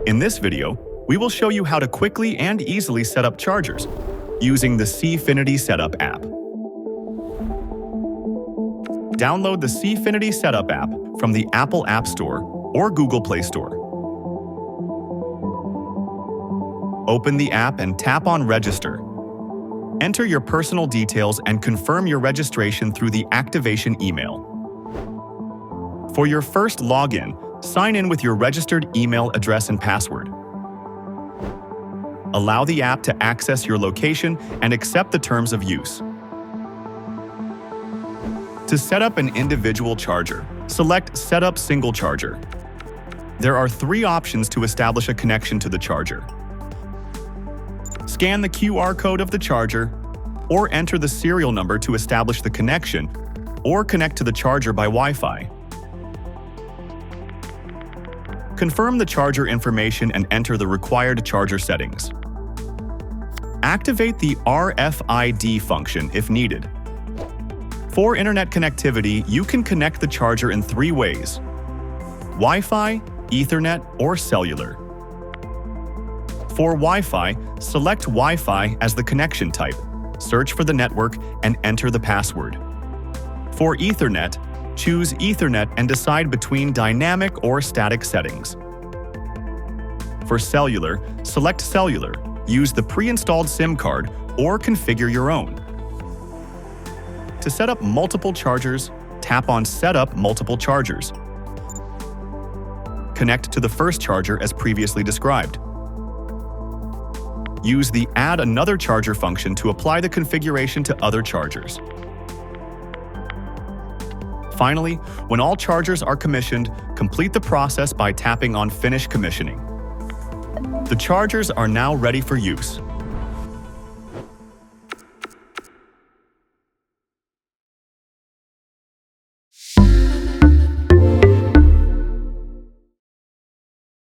In this video, we will show you how to quickly and easily set up chargers using the Sifinity Setup app. Download the Sifinity Setup app from the Apple App Store or Google Play Store. Open the app and tap on Register. Enter your personal details and confirm your registration through the activation email. For your first login, sign in with your registered email address and password. Allow the app to access your location and accept the terms of use. To set up an individual charger, select Set up Single Charger. There are 3 options to establish a connection to the charger. Scan the QR code of the charger, or enter the serial number to establish the connection, or connect to the charger by Wi-Fi. Confirm the charger information and enter the required charger settings. Activate the RFID function if needed. For internet connectivity, you can connect the charger in 3 ways: Wi-Fi, Ethernet, or cellular. For Wi-Fi, select Wi-Fi as the connection type, search for the network, and enter the password. For Ethernet, choose Ethernet and decide between dynamic or static settings. For cellular, select cellular, use the pre-installed SIM card, or configure your own. To set up multiple chargers, tap on Set up Multiple Chargers. Connect to the first charger as previously described. Use the Add Another Charger function to apply the configuration to other chargers. Finally, when all chargers are commissioned, complete the process by tapping on Finish Commissioning. The chargers are now ready for use.